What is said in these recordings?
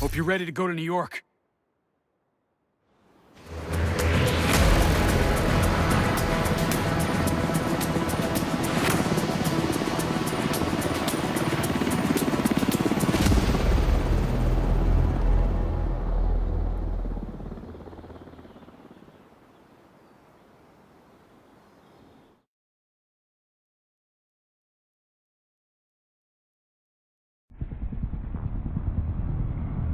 Hope you're ready to go to New York.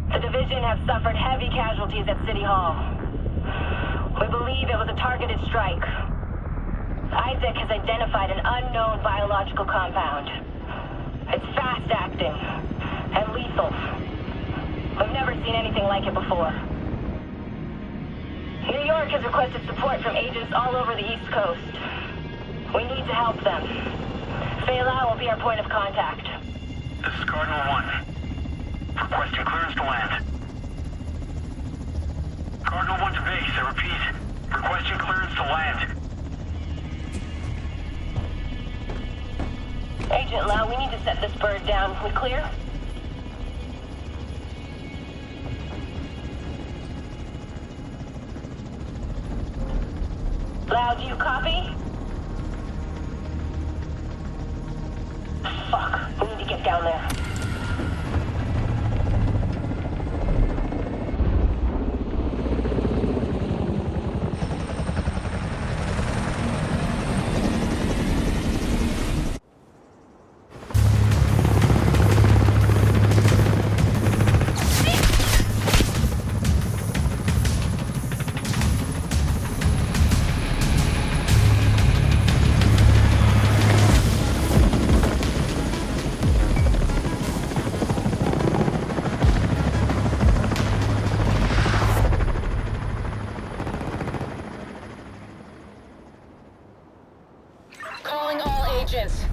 The Division have suffered heavy casualties at City Hall. We believe it was a targeted strike. Isaac has identified an unknown biological compound. It's fast-acting and lethal. We've never seen anything like it before. New York has requested support from agents all over the East Coast. We need to help them. Faye Lau will be our point of contact. This is Cardinal 1. Requesting clearance to land. Cardinal 1 to base, I repeat. Requesting clearance to land. Agent Lau, we need to set this bird down. We clear? Lau, do you copy? Fuck, we need to get down there.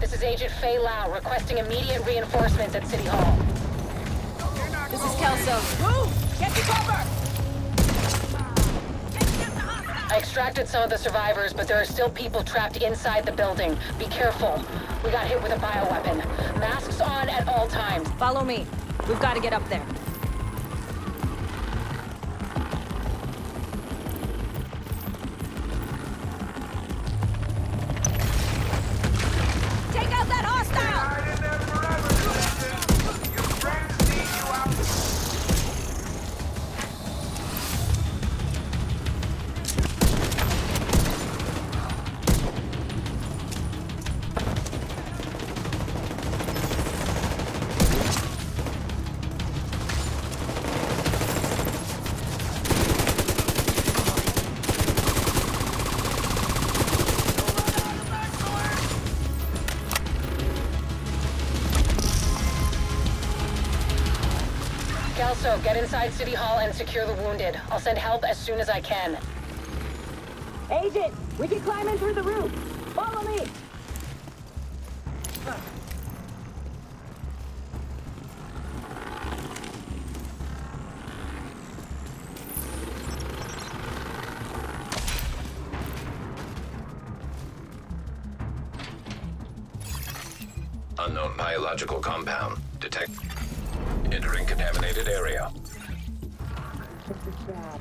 This is Agent Faye Lau requesting immediate reinforcements at City Hall. This is Kelso. Move! Get to cover! I extracted some of the survivors, but there are still people trapped inside the building. Be careful. We got hit with a bioweapon. Masks on at all times. Follow me. We've got to get up there. Take out that hostile! Kelso, get inside City Hall and secure the wounded. I'll send help as soon as I can. Agent, we can climb in through the roof. Follow me. Unknown biological compound. Detect. Entering contaminated area. This is bad.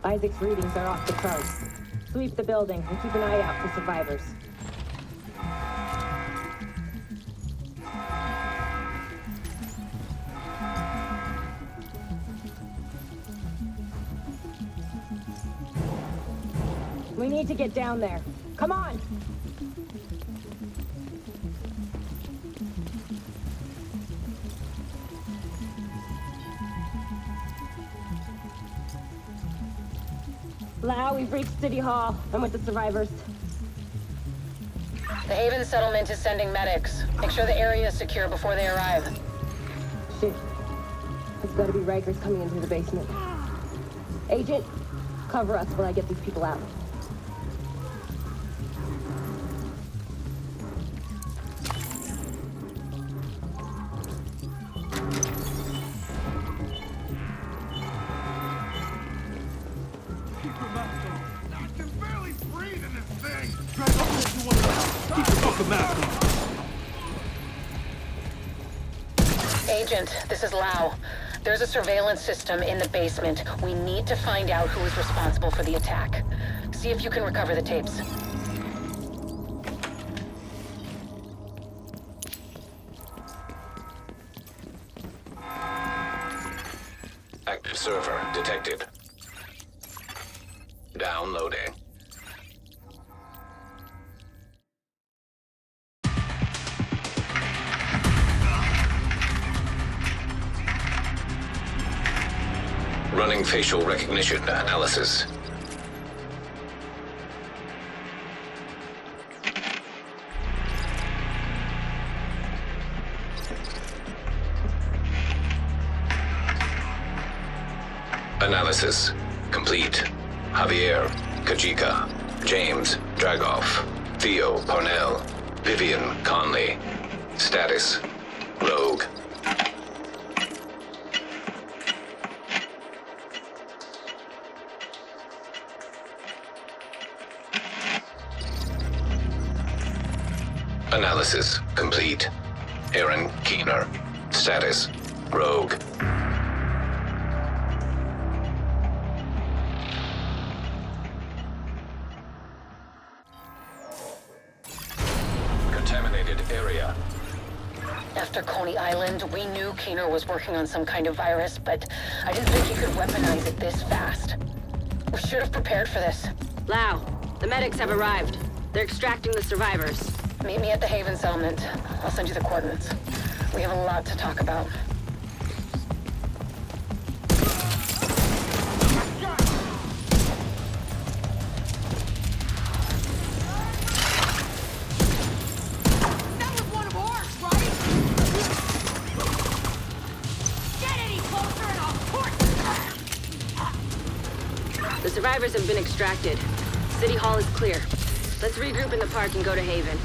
Isaac's readings are off the charts. Sweep the building and keep an eye out for survivors. We need to get down there. Come on! Lau, we've reached City Hall. I'm with the survivors. The Haven settlement is sending medics. Make sure the area is secure before they arrive. Shit. It's gotta be Rikers coming in through the basement. Agent, cover us while I get these people out. Agent, this is Lau. There's a surveillance system in the basement. We need to find out who is responsible for the attack. See if you can recover the tapes. Active server detected. Downloading. Running facial recognition analysis. Analysis complete. Javier, Kajika, James, Dragoff, Theo, Parnell, Vivian, Conley. Status, Rogue. Analysis complete. Aaron Keener. Status, Rogue. Contaminated area. After Coney Island, we knew Keener was working on some kind of virus, but I didn't think he could weaponize it this fast. We should have prepared for this. Lau, the medics have arrived. They're extracting the survivors. Meet me at the Haven settlement. I'll send you the coordinates. We have a lot to talk about. That was one of ours, right? Get any closer and I'll torch you! The survivors have been extracted. City Hall is clear. Let's regroup in the park and go to Haven.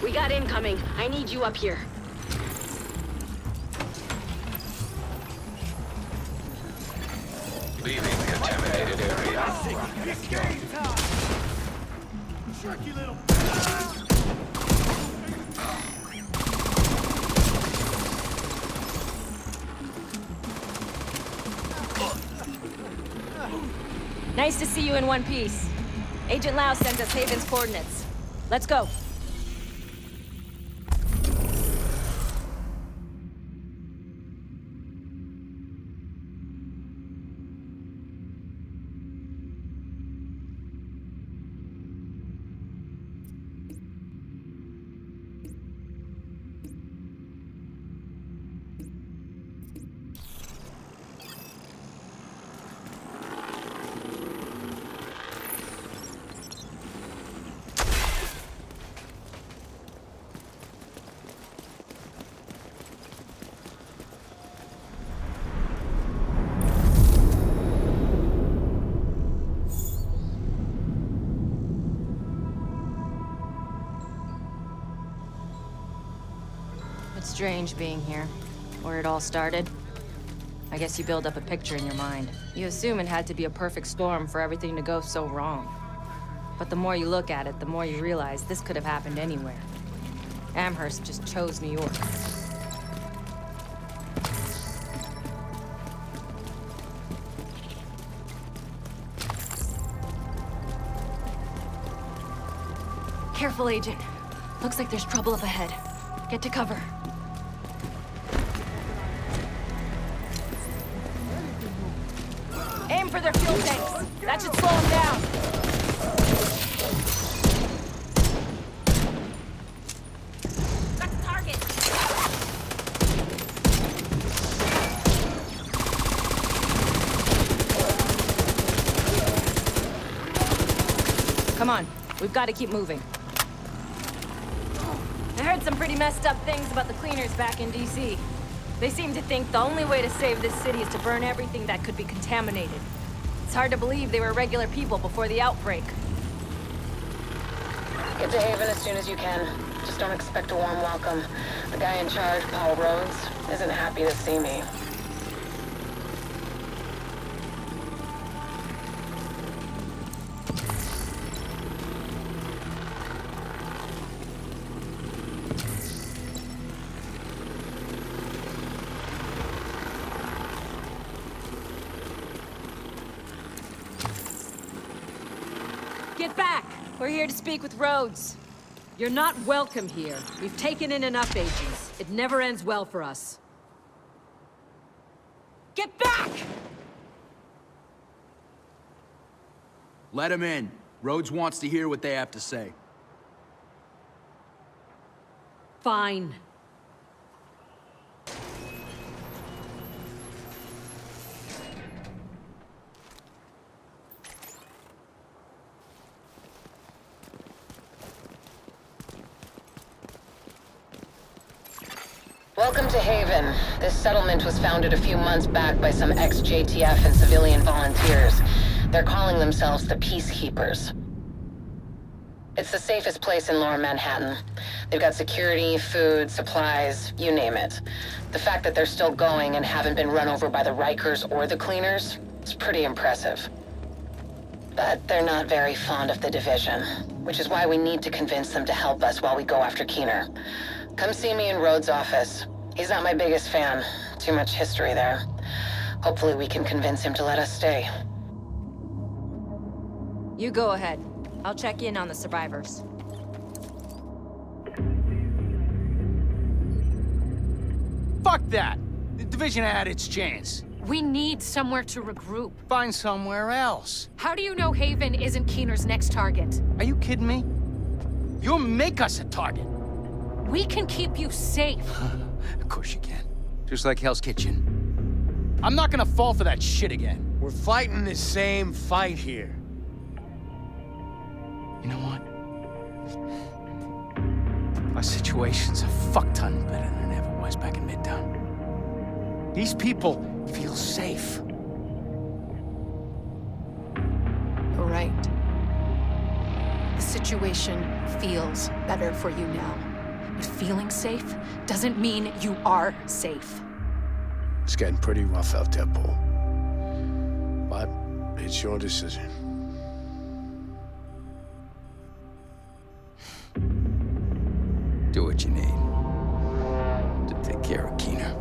We got incoming. I need you up here. Leaving contaminated area. It's game time! Tricky little... Nice to see you in one piece. Agent Lau sent us Haven's coordinates. Let's go. It's strange being here, where it all started. I guess you build up a picture in your mind. You assume it had to be a perfect storm for everything to go so wrong. But the more you look at it, the more you realize this could have happened anywhere. Amherst just chose New York. Careful, Agent. Looks like there's trouble up ahead. Get to cover. Aim for their fuel tanks. That should slow them down. Got the target. Come on. We've got to keep moving. I heard some pretty messed up things about the cleaners back in D.C. They seem to think the only way to save this city is to burn everything that could be contaminated. It's hard to believe they were regular people before the outbreak. Get to Haven as soon as you can. Just don't expect a warm welcome. The guy in charge, Paul Rhodes, isn't happy to see me. Get back! We're here to speak with Rhodes. You're not welcome here. We've taken in enough agents. It never ends well for us. Get back! Let him in. Rhodes wants to hear what they have to say. Fine. Welcome to Haven. This settlement was founded a few months back by some ex-JTF and civilian volunteers. They're calling themselves the Peacekeepers. It's the safest place in Lower Manhattan. They've got security, food, supplies, you name it. The fact that they're still going and haven't been run over by the Rikers or the Cleaners is pretty impressive. But they're not very fond of the Division, which is why we need to convince them to help us while we go after Keener. Come see me in Rhodes' office. He's not my biggest fan. Too much history there. Hopefully we can convince him to let us stay. You go ahead. I'll check in on the survivors. Fuck that! The Division had its chance. We need somewhere to regroup. Find somewhere else. How do you know Haven isn't Keener's next target? Are you kidding me? You'll make us a target. We can keep you safe. Of course you can. Just like Hell's Kitchen. I'm not gonna fall for that shit again. We're fighting the same fight here. You know what? Our situation's a fuck-ton better than it ever was back in Midtown. These people feel safe. You're right. The situation feels better for you now. But feeling safe doesn't mean you are safe. It's getting pretty rough out there, Paul. But it's your decision. Do what you need to take care of Keener.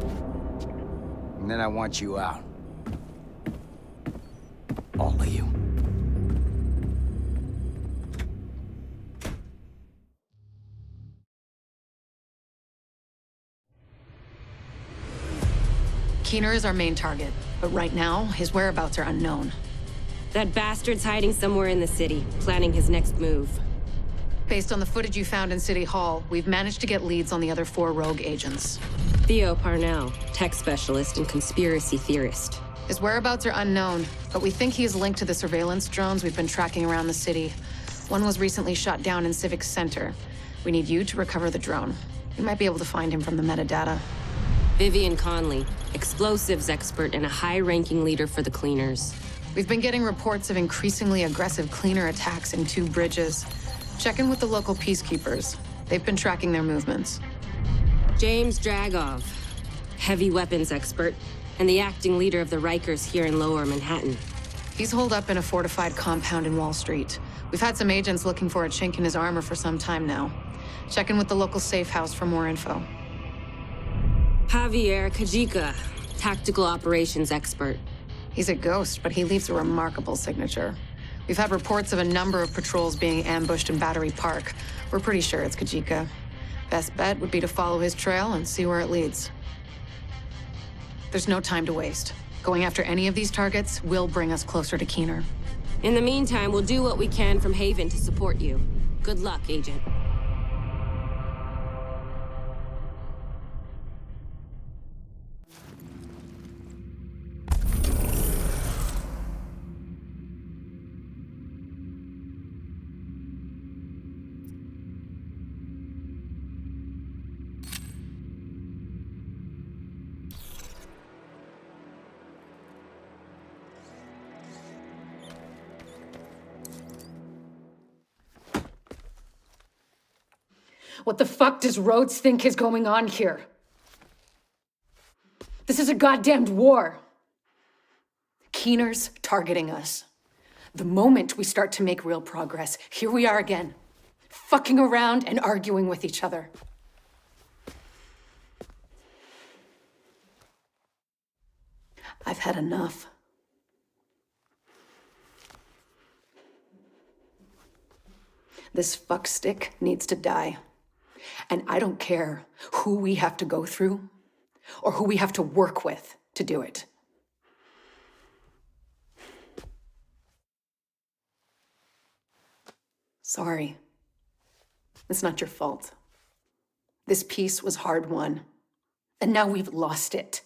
And then I want you out. All of you. Keener is our main target, but right now, his whereabouts are unknown. That bastard's hiding somewhere in the city, planning his next move. Based on the footage you found in City Hall, we've managed to get leads on the other 4 rogue agents. Theo Parnell, tech specialist and conspiracy theorist. His whereabouts are unknown, but we think he is linked to the surveillance drones we've been tracking around the city. One was recently shot down in Civic Center. We need you to recover the drone. You might be able to find him from the metadata. Vivian Conley, explosives expert and a high-ranking leader for the Cleaners. We've been getting reports of increasingly aggressive Cleaner attacks in 2 bridges. Check in with the local peacekeepers. They've been tracking their movements. James Dragov, heavy weapons expert, and the acting leader of the Rikers here in Lower Manhattan. He's holed up in a fortified compound in Wall Street. We've had some agents looking for a chink in his armor for some time now. Check in with the local safe house for more info. Javier Kajika, tactical operations expert. He's a ghost, but he leaves a remarkable signature. We've had reports of a number of patrols being ambushed in Battery Park. We're pretty sure it's Kajika. Best bet would be to follow his trail and see where it leads. There's no time to waste. Going after any of these targets will bring us closer to Keener. In the meantime, we'll do what we can from Haven to support you. Good luck, Agent. What the fuck does Rhodes think is going on here? This is a goddamned war. Keener's targeting us. The moment we start to make real progress, here we are again, fucking around and arguing with each other. I've had enough. This fuckstick needs to die. And I don't care who we have to go through or who we have to work with to do it. Sorry. It's not your fault. This peace was hard won, and now we've lost it.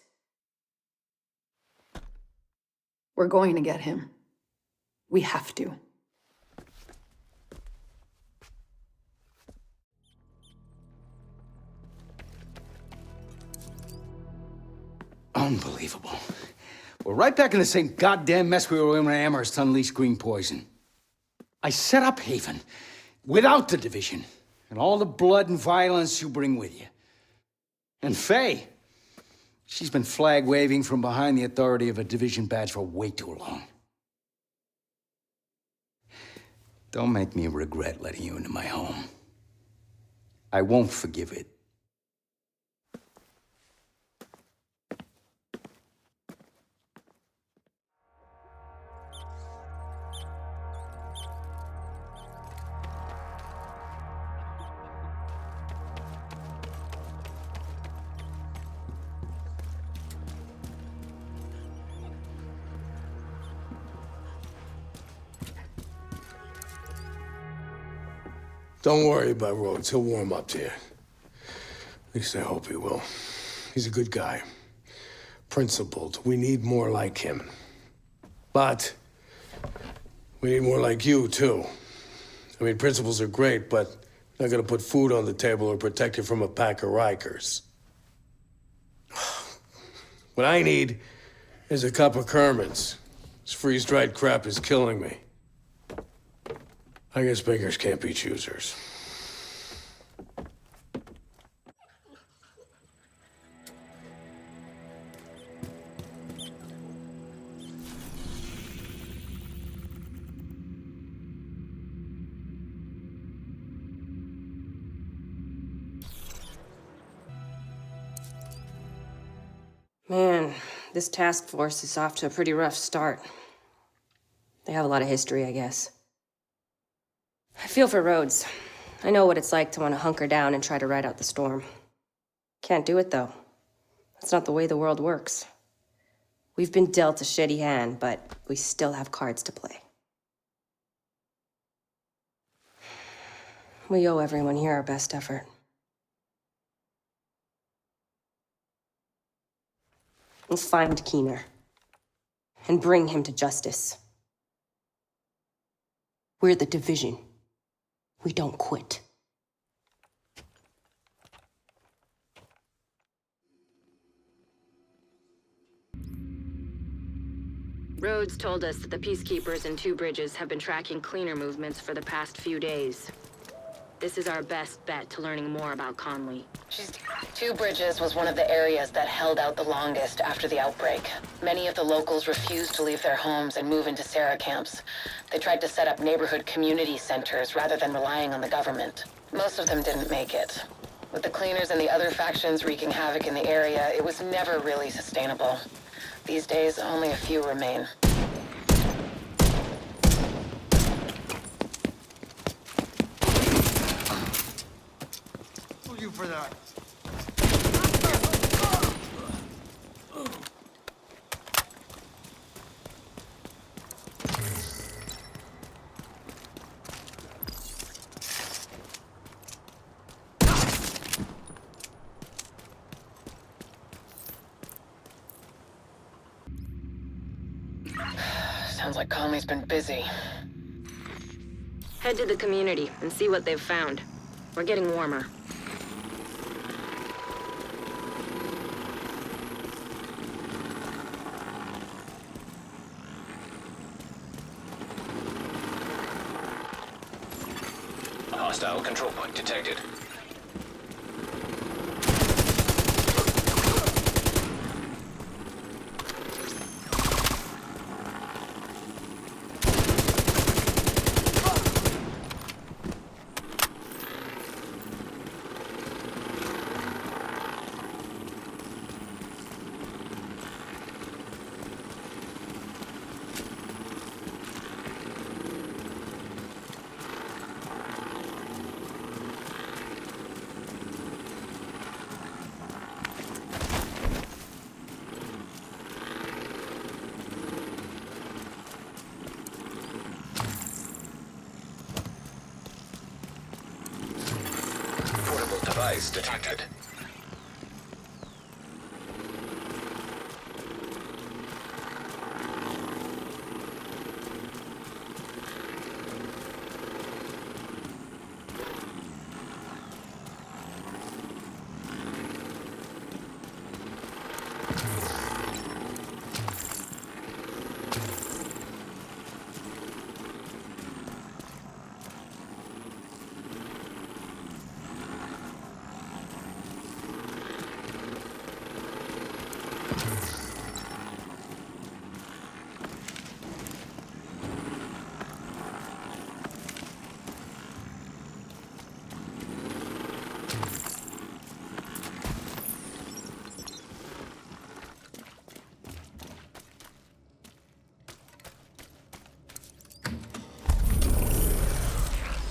We're going to get him. We have to. Unbelievable. We're right back in the same goddamn mess we were in when Amherst unleashed green poison. I set up Haven without the division and all the blood and violence you bring with you. And Faye, she's been flag-waving from behind the authority of a division badge for way too long. Don't make me regret letting you into my home. I won't forgive it. Don't worry about Rhodes. He'll warm up to you. At least I hope he will. He's a good guy. Principled. We need more like him. But we need more like you, too. I mean, principles are great, but not gonna put food on the table or protect you from a pack of Rikers. What I need is a cup of Kerman's. This freeze-dried crap is killing me. I guess beggars can't be choosers. Man, this task force is off to a pretty rough start. They have a lot of history, I guess. I feel for Rhodes. I know what it's like to want to hunker down and try to ride out the storm. Can't do it, though. That's not the way the world works. We've been dealt a shitty hand, but we still have cards to play. We owe everyone here our best effort. We'll find Keener and bring him to justice. We're the Division. We don't quit. Rhodes told us that the Peacekeepers in Two Bridges have been tracking cleaner movements for the past few days. This is our best bet to learning more about Conley. Two Bridges was one of the areas that held out the longest after the outbreak. Many of the locals refused to leave their homes and move into Sarah camps. They tried to set up neighborhood community centers rather than relying on the government. Most of them didn't make it. With the cleaners and the other factions wreaking havoc in the area, it was never really sustainable. These days, only a few remain. You for that. Sounds like Conley's been busy. Head to the community and see what they've found. We're getting warmer. Hostile control point detected. device detected.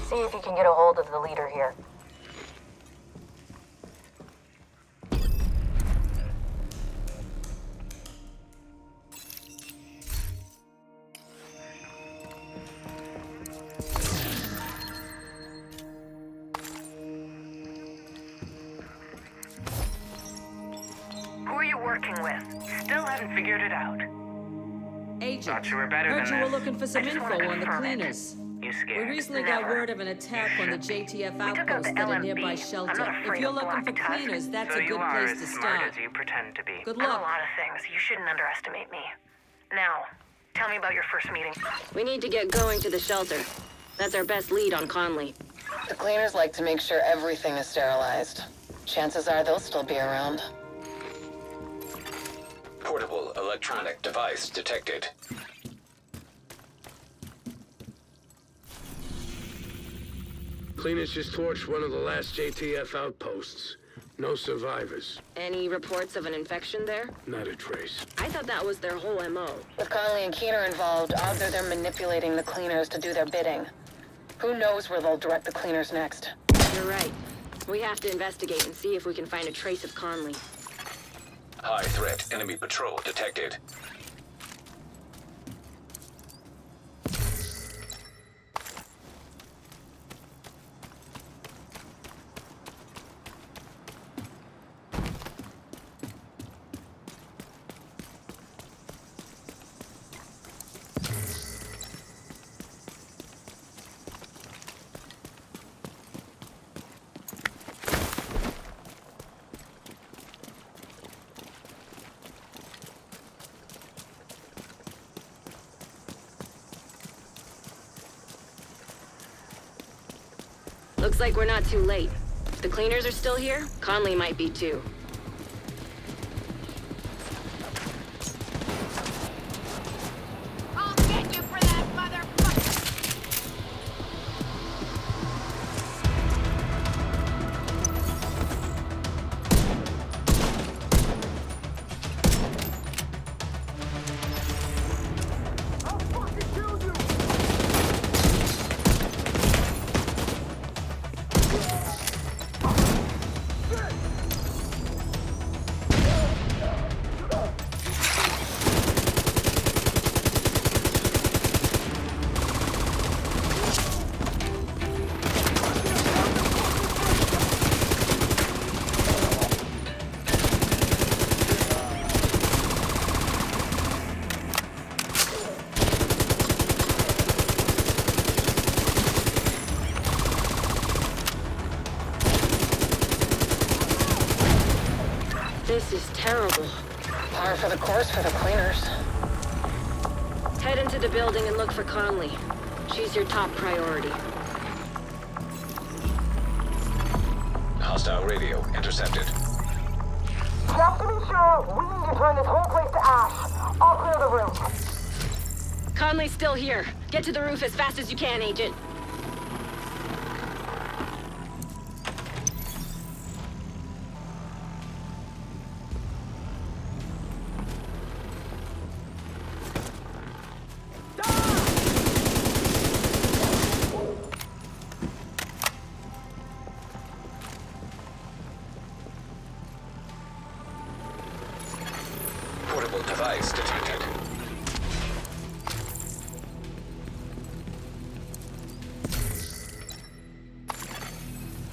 See if you can get a hold of the leader here. Who are you working with? Still haven't figured it out. Agent, Thought you were better heard than you were this. looking for I some just info wanna on the confirm it. cleaners. You We scared? recently got Never. word of an attack on the JTF We took out outpost the at a LMB. nearby I'm shelter. not If afraid you're of looking for Black Tusk, cleaners, that's so a good you are place as to smart start. as you pretend to be. Good I'm luck. a lot of things. You shouldn't underestimate me. Now, tell me about your first meeting. We need to get going to the shelter. That's our best lead on Conley. The cleaners like to make sure everything is sterilized. Chances are they'll still be around. Portable electronic device detected. Cleaners just torched one of the last JTF outposts. No survivors. Any reports of an infection there? Not a trace. I thought that was their whole MO. With Conley and Keener involved, odds are they're manipulating the cleaners to do their bidding. Who knows where they'll direct the cleaners next? You're right. We have to investigate and see if we can find a trace of Conley. High threat enemy patrol detected. Looks like we're not too late. If the cleaners are still here, Conley might be too. I'll get you for that, motherfucker! This is terrible. Par for the course for the cleaners. Head into the building and look for Conley. She's your top priority. Hostile radio intercepted. Just to be sure, we need to turn this whole place to ash. I'll clear the room. Conley's still here. Get to the roof as fast as you can, Agent. Portable device detected.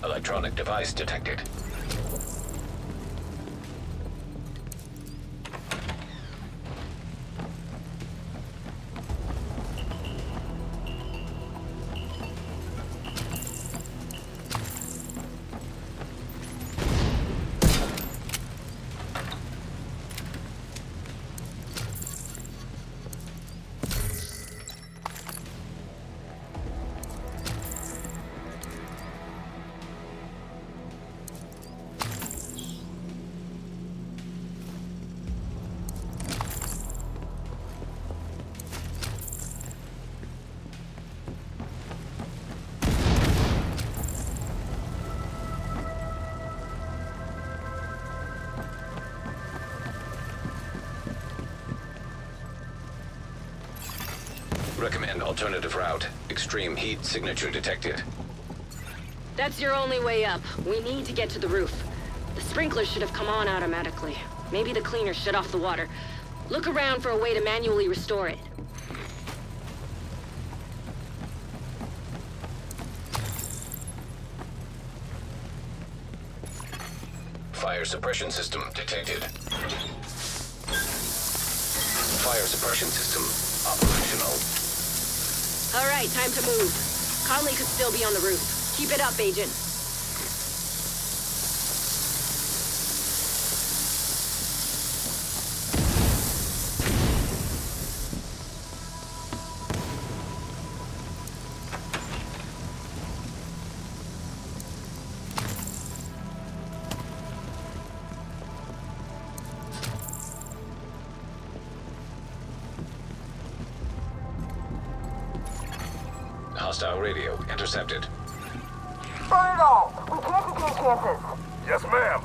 Electronic Explosive device detected. Recommend alternative route. Extreme heat signature detected. That's your only way up. We need to get to the roof. The sprinklers should have come on automatically. Maybe the cleaner shut off the water. Look around for a way to manually restore it. Fire suppression system detected. Fire suppression system operational. All right, time to move. Conley could still be on the roof. Keep it up, Agent. Hostile radio intercepted. Burn it all! We can't take chances! Yes, ma'am.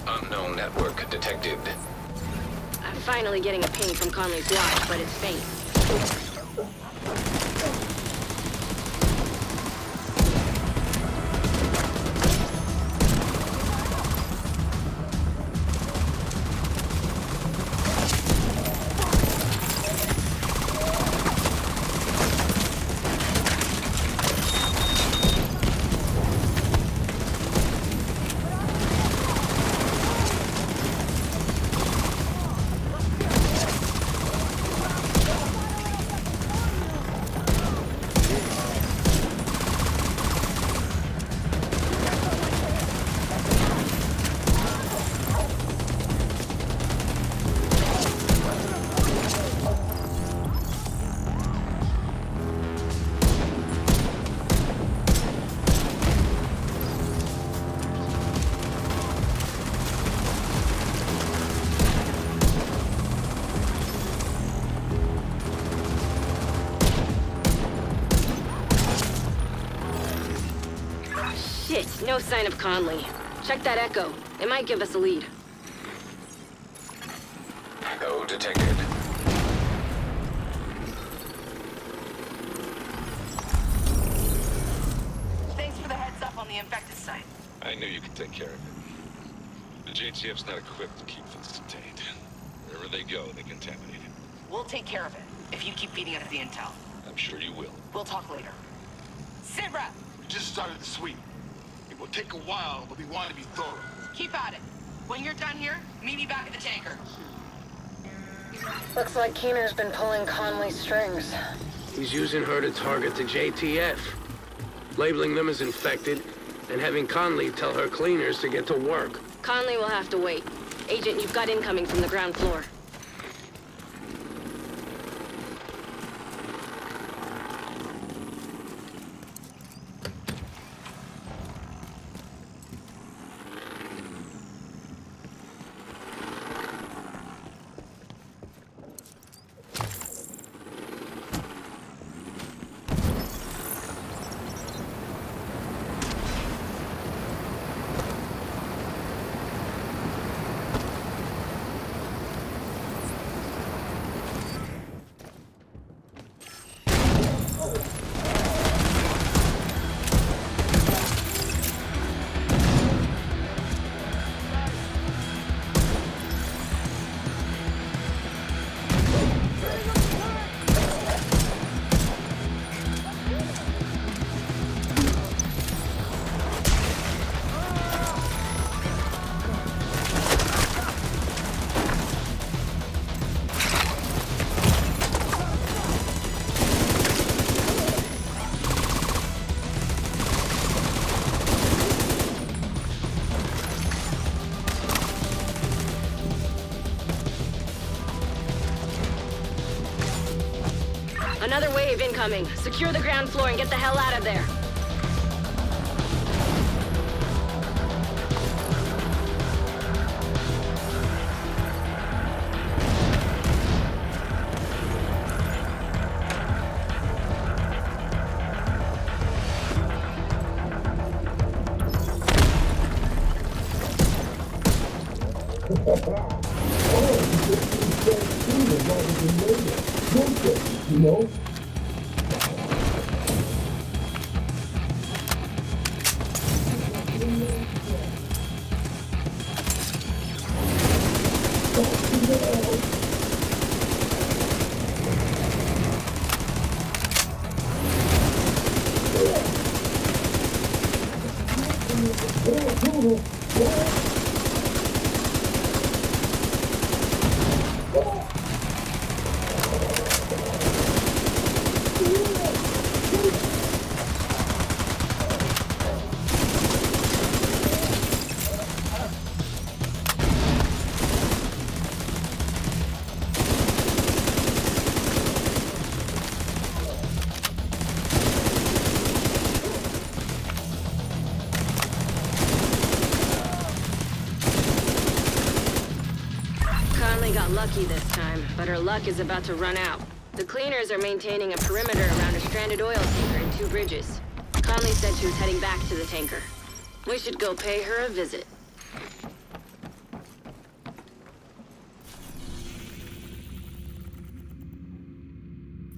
Unknown network detected. I'm finally getting a ping from Conley's watch, but it's faint. Shit, no sign of Conley. Check that echo. It might give us a lead. Echo detected. Thanks for the heads up on the infected site. I knew you could take care of it. The JTF's not equipped to keep things contained. Wherever they go, they contaminate it. We'll take care of it, if you keep feeding us the intel. I'm sure you will. We'll talk later. Sibra! We just started the sweep. It will take a while, but we want to be thorough. Keep at it. When you're done here, meet me back at the tanker. Looks like Keener's been pulling Conley's strings. He's using her to target the JTF, labeling them as infected, and having Conley tell her cleaners to get to work. Conley will have to wait. Agent, you've got incoming from the ground floor. Another wave incoming. Secure the ground floor and get the hell out of there. Got lucky this time, but her luck is about to run out. The cleaners are maintaining a perimeter around a stranded oil tanker and 2 bridges. Conley said she was heading back to the tanker. We should go pay her a visit.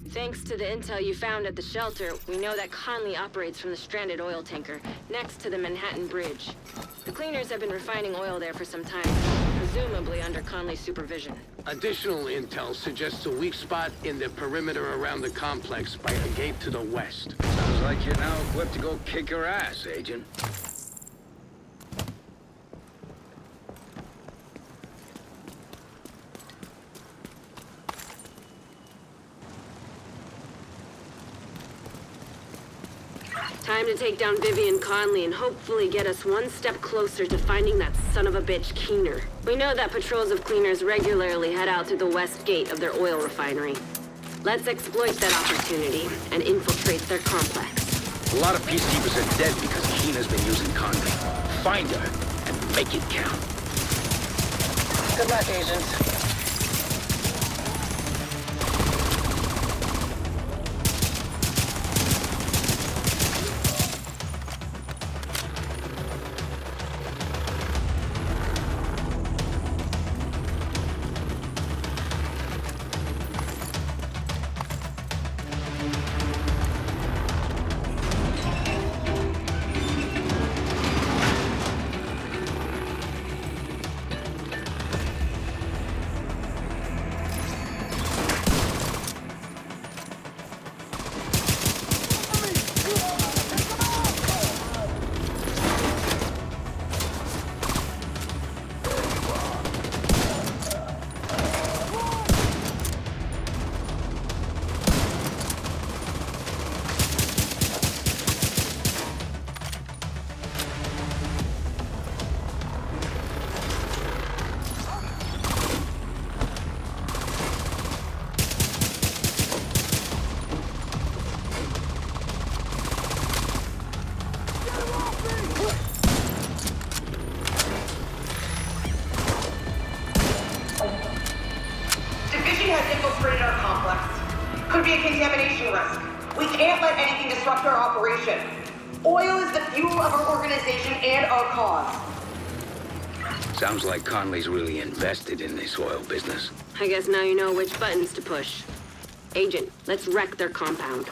Thanks to the intel you found at the shelter, we know that Conley operates from the stranded oil tanker, next to the Manhattan Bridge. The cleaners have been refining oil there for some time, presumably under Conley's supervision. Additional intel suggests a weak spot in the perimeter around the complex by a gate to the west. Sounds like you're now equipped to go kick her ass, Agent. Time to take down Vivian Conley and hopefully get us one step closer to finding that son of a bitch Keener. We know that patrols of cleaners regularly head out through the west gate of their oil refinery. Let's exploit that opportunity and infiltrate their complex. A lot of peacekeepers are dead because Keener's been using Conley. Find her and make it count. Good luck, Agent. Could be a contamination risk. We can't let anything disrupt our operation. Oil is the fuel of our organization and our cause. Sounds like Conley's really invested in this oil business. I guess now you know which buttons to push. Agent, let's wreck their compound.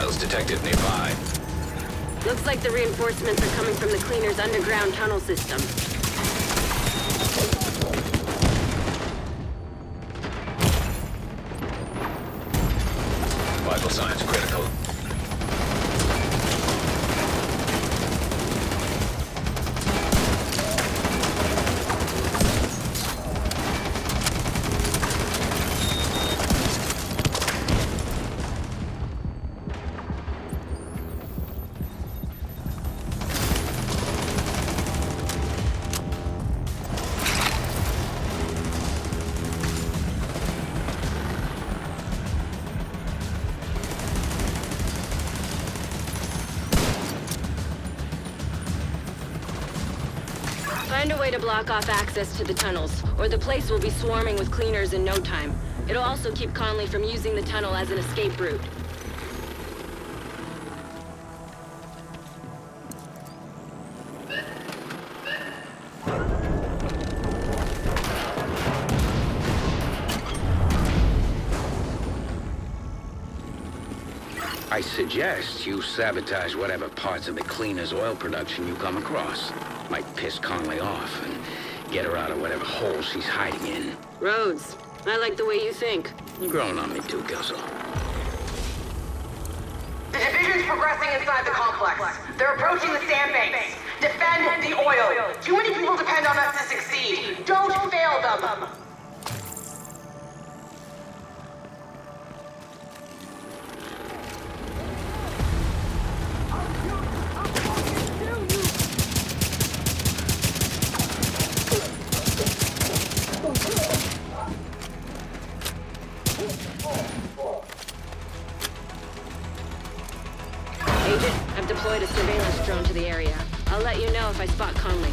hostiles detected nearby. Looks like the reinforcements are coming from the cleaner's underground tunnel system. Vital signs critical. Find a way to block off access to the tunnels, or the place will be swarming with cleaners in no time. It'll also keep Conley from using the tunnel as an escape route. I suggest you sabotage whatever parts of the cleaner's oil production you come across. Might piss Conley off and get her out of whatever hole she's hiding in. Rhodes, I like the way you think. You're growing on me too, Kelso. The division's progressing inside the complex. They're approaching the sandbanks. Defend the oil. Too many people depend on us to succeed. Don't fail them. Agent, I've deployed a surveillance drone to the area. I'll let you know if I spot Conley.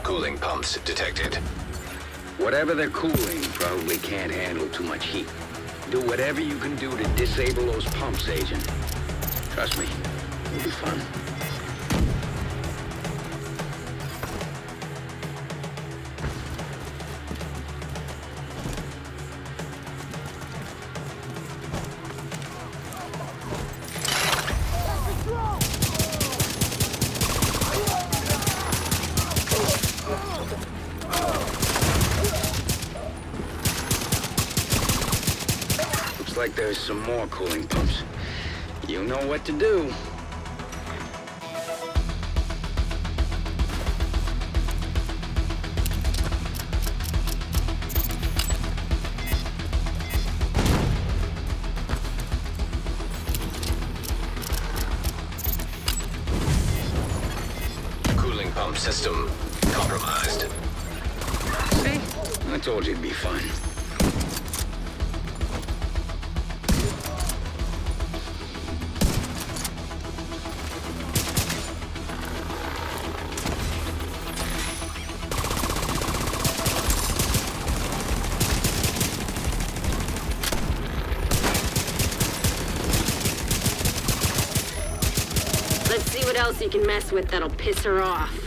Cooling pumps detected. Whatever they're cooling probably can't handle too much heat. Do whatever you can do to disable those pumps, Agent. Trust me, it'll be fun. Looks like there's some more cooling pumps. You know what to do. Cooling pump system compromised. See? I told you it'd be fun. what else you can mess with that'll piss her off.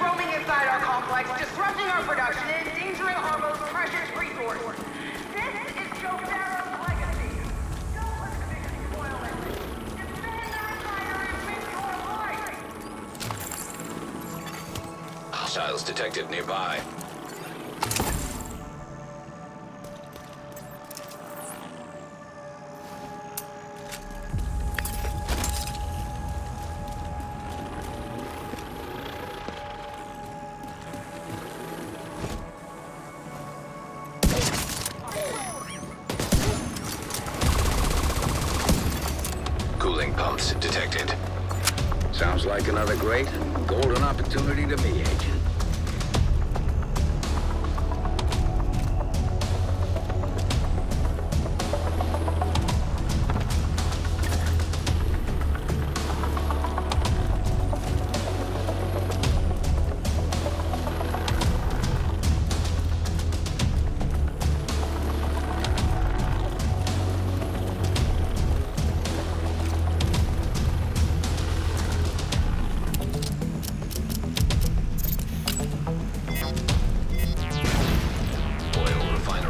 Roaming inside our complex, disrupting our production and endangering Harlow's precious resource. This is Joe Darrow's legacy. Don't let the Division spoil it. Defend the refinery and make your life. Hostiles detected nearby. Cooling pumps detected. Sounds like another great and golden opportunity to me, Agent.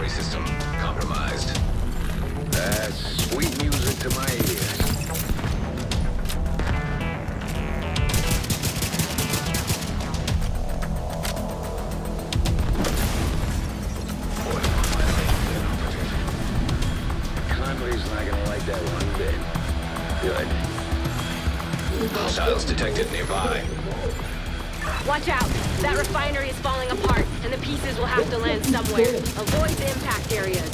System compromised. That's sweet music to my ears. Conway's not gonna like that one bit. Good. Hostiles detected nearby. Watch out! That refinery is falling apart, and the pieces will have to land somewhere. Avoid the impact areas.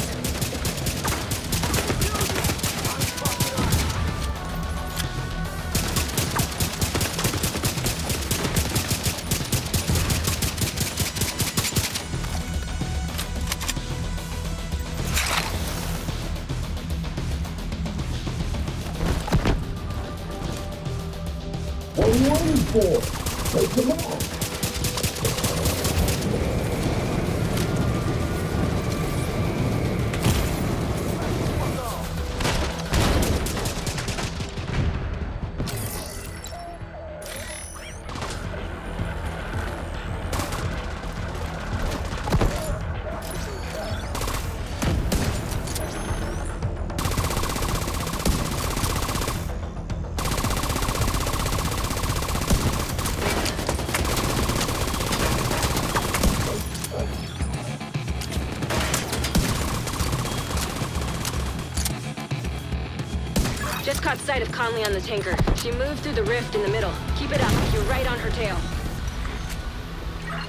What are you waiting for? Take them out. Just caught sight of Conley on the tanker. She moved through the rift in the middle. Keep it up. You're right on her tail.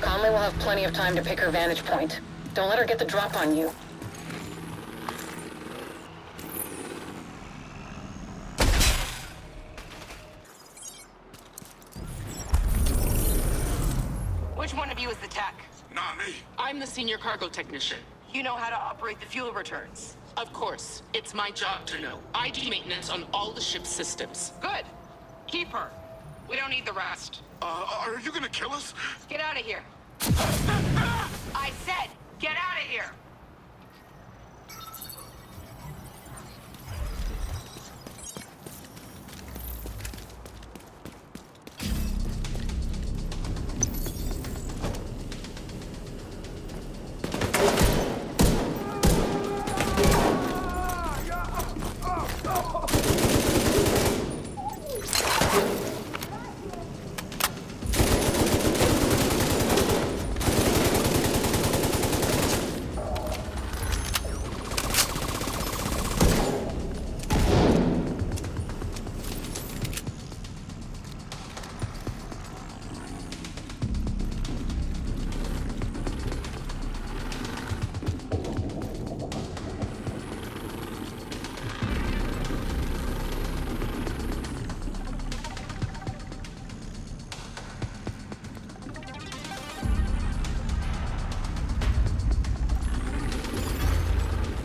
Conley will have plenty of time to pick her vantage point. Don't let her get the drop on you. Which one of you is the tech? Not me. I'm the senior cargo technician. You know how to operate the fuel returns. Of course, it's my job to know. I do maintenance on all the ship's systems. Good. Keep her. We don't need the rest. Are you gonna kill us? Get out of here. I said, get out of here.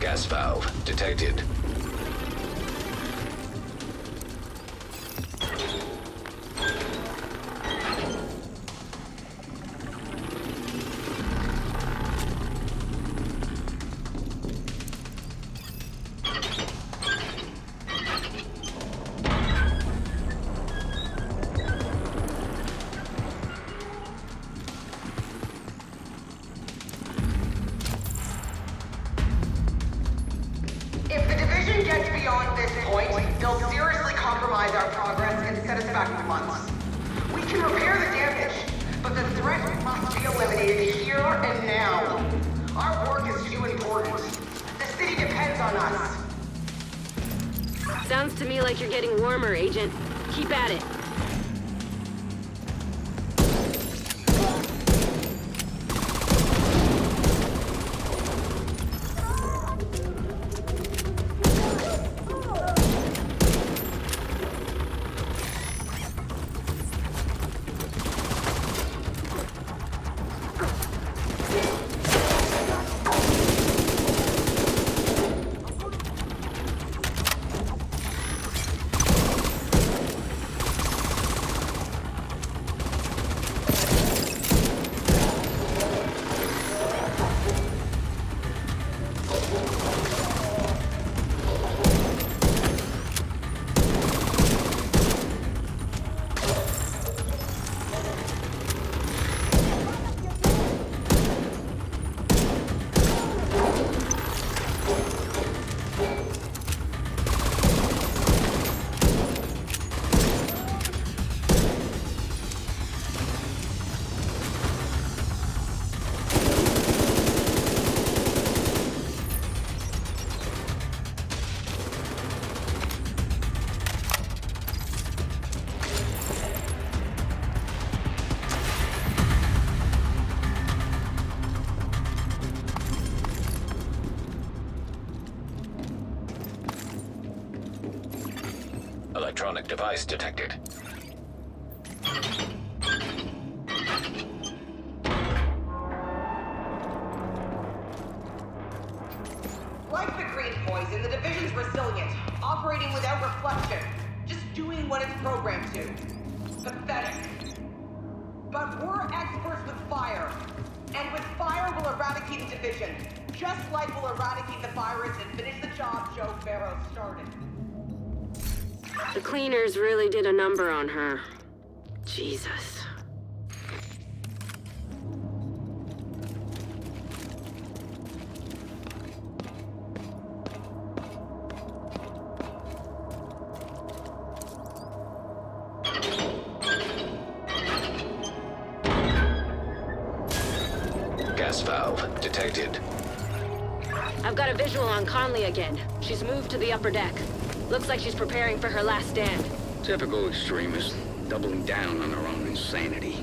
Gas valve detected. If the division gets beyond this point, they'll seriously compromise our progress and set us back months. We can repair the damage, but the threat must be eliminated here and now. Our work is too important. The city depends on us. Sounds to me like you're getting warmer, Agent. Keep at it. Electronic device detected. Like the green poison, the division's resilient, operating without reflection, just doing what it's programmed to. Pathetic. But we're experts with fire, and with fire we'll eradicate the division, just like we'll eradicate the virus and finish the job Joe Barrow started. The cleaners really did a number on her. Jesus. Gas valve detected. I've got a visual on Conley again. She's moved to the upper deck. Looks like she's preparing for her last stand. Typical extremist, doubling down on their own insanity.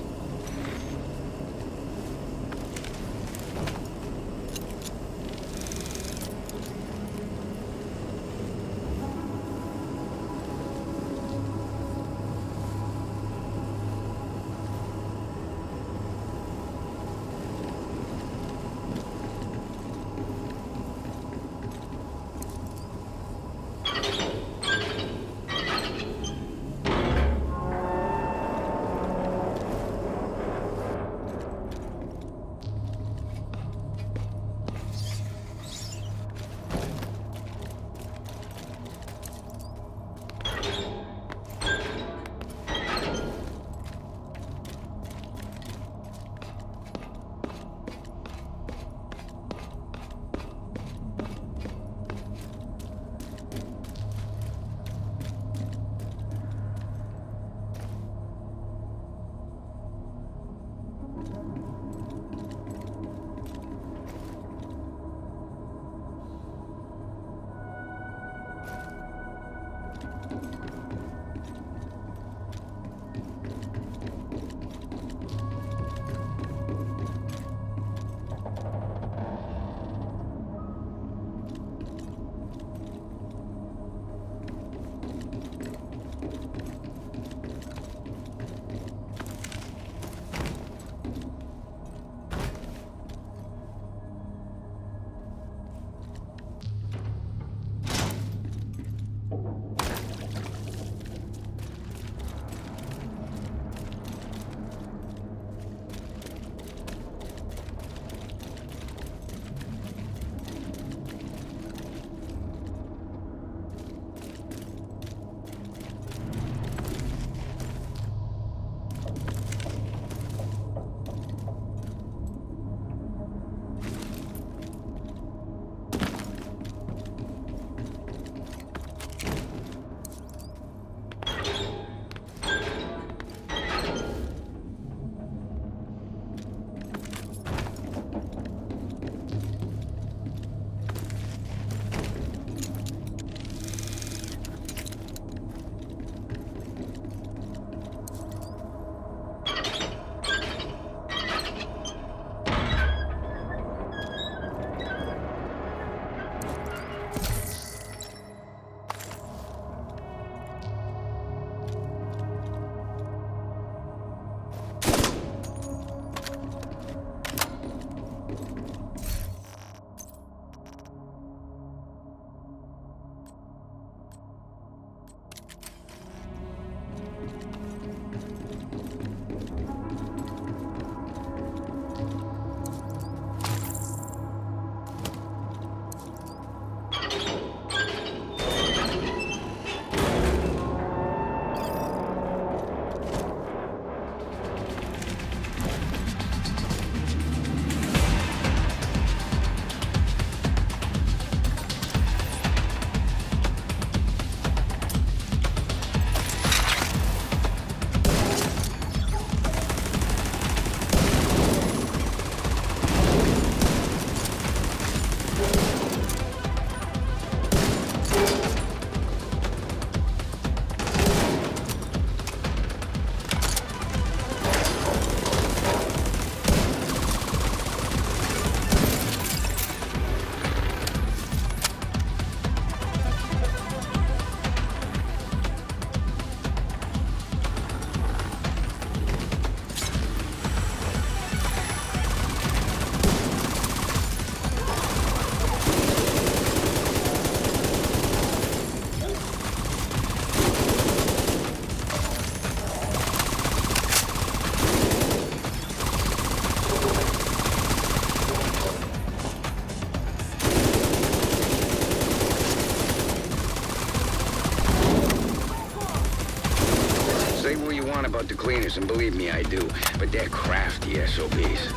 and believe me, I do. But they're crafty SOBs.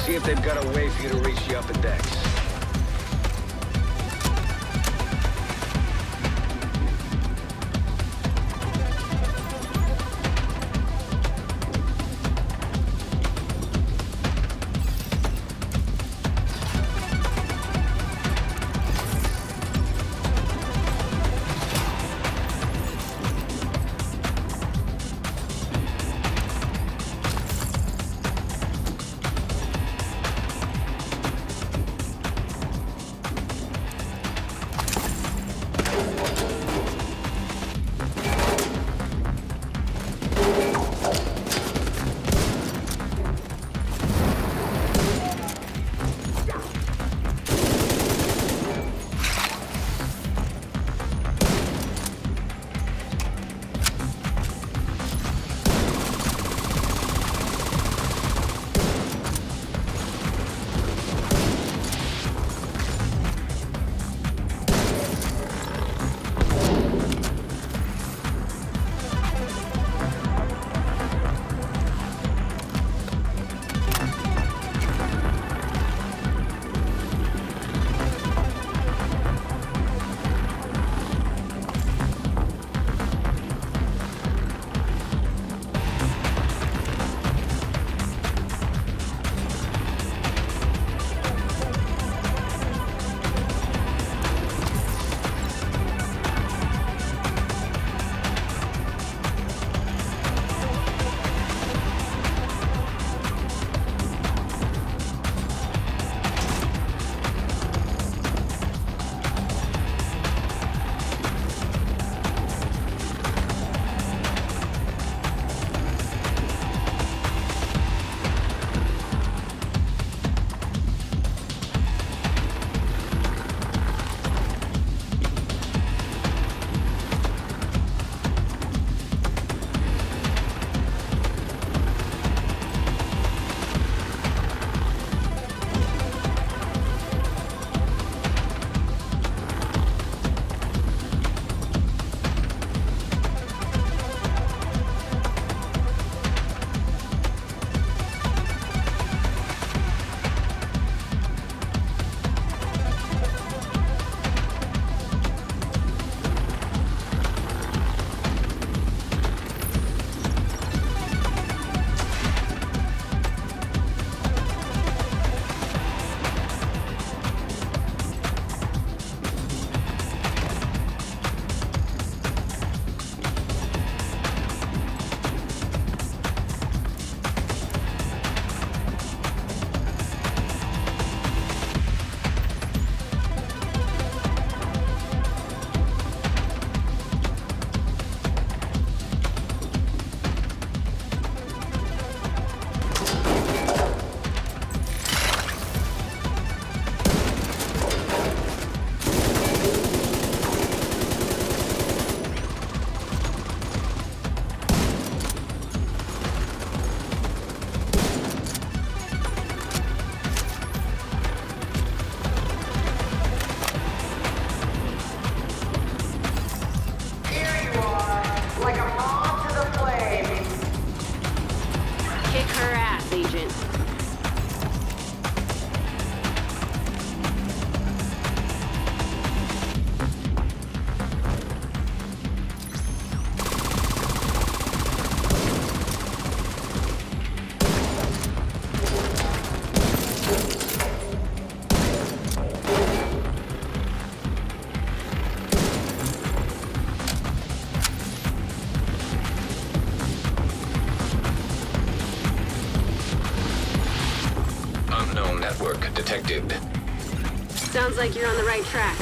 See if they've got a way for you to reach the upper decks. detected. Sounds like you're on the right track.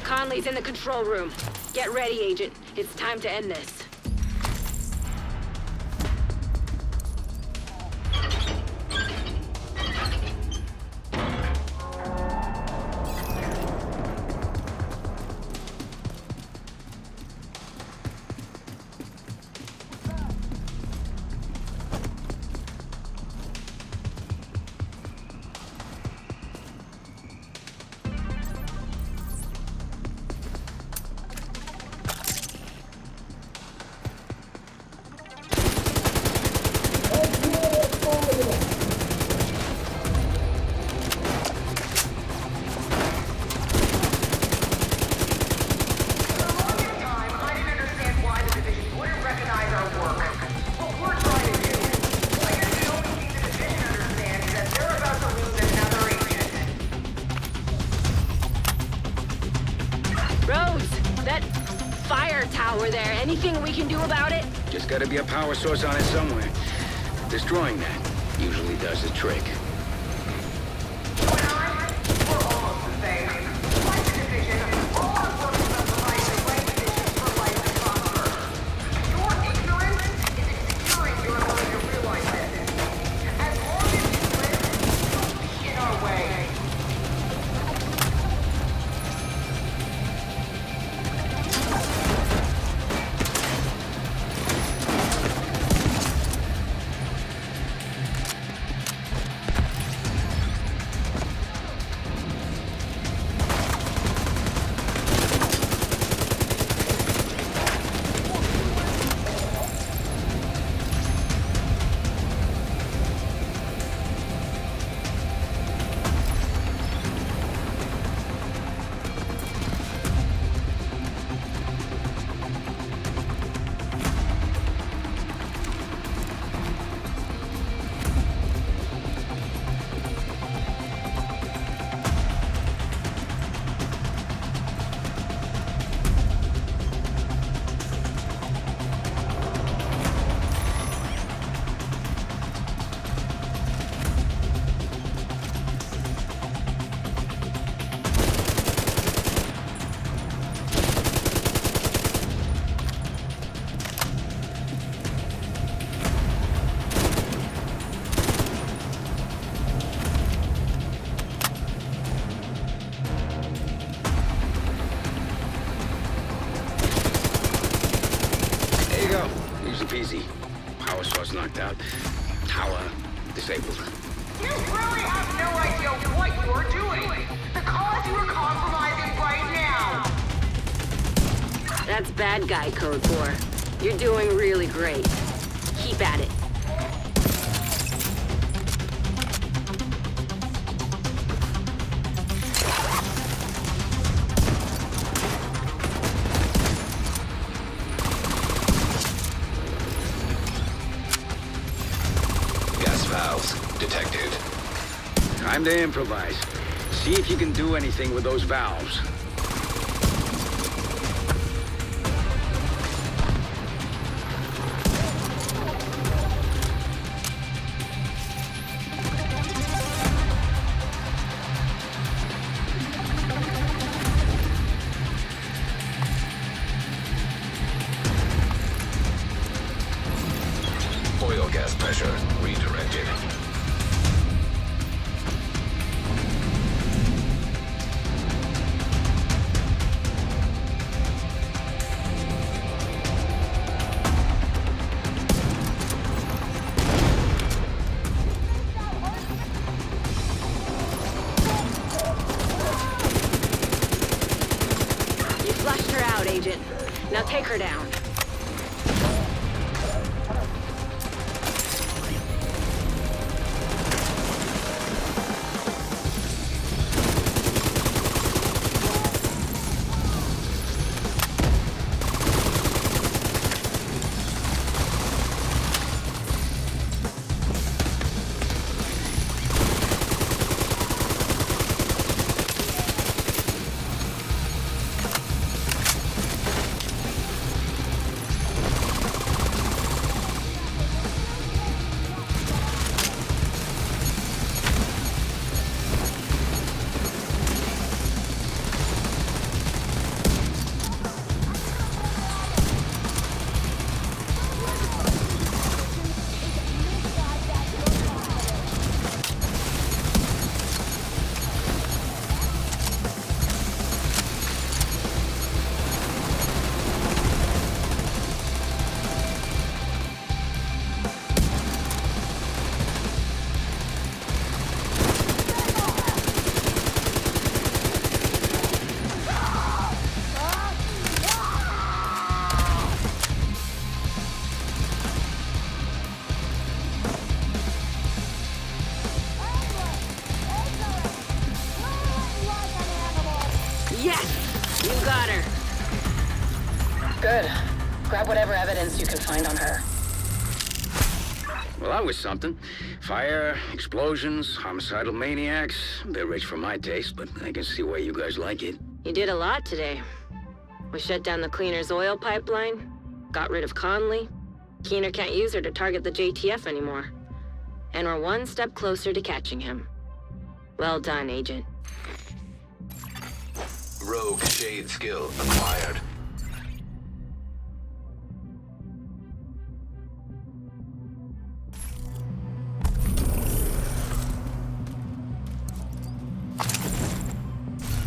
Conley's in the control room. Get ready, Agent. It's time to end this. power there. Anything we can do about it? Just gotta be a power source on it somewhere. Destroying that usually does the trick. Easy peasy. Power source knocked out. Tower disabled. You really have no idea what you're doing. The cause you are compromising right now. That's bad guy code 4. You're doing really great. Keep at it. Detected. Time to improvise. See if you can do anything with those valves. Oil gas pressure redirected. You flushed her out, Agent. Now take her down. Yes! You got her. Good. Grab whatever evidence you can find on her. Well, that was something. Fire, explosions, homicidal maniacs. A bit rich for my taste, but I can see why you guys like it. You did a lot today. We shut down the cleaner's oil pipeline, got rid of Conley. Keener can't use her to target the JTF anymore. And we're one step closer to catching him. Well done, Agent. Rogue shade skill acquired.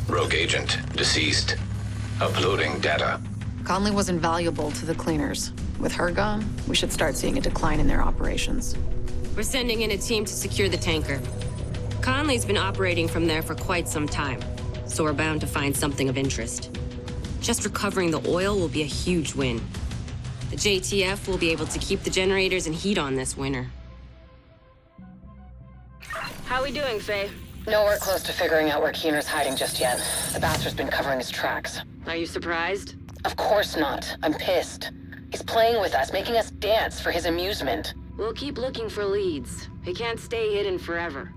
Rogue agent deceased. Uploading data. Conley was invaluable to the cleaners. With her gone, we should start seeing a decline in their operations. We're sending in a team to secure the tanker. Conley's been operating from there for quite some time, so we're bound to find something of interest. Just recovering the oil will be a huge win. The JTF will be able to keep the generators and heat on this winter. How we doing, Faye? Nowhere close to figuring out where Keener's hiding just yet. The bastard's been covering his tracks. Are you surprised? Of course not. I'm pissed. He's playing with us, making us dance for his amusement. We'll keep looking for leads. He can't stay hidden forever.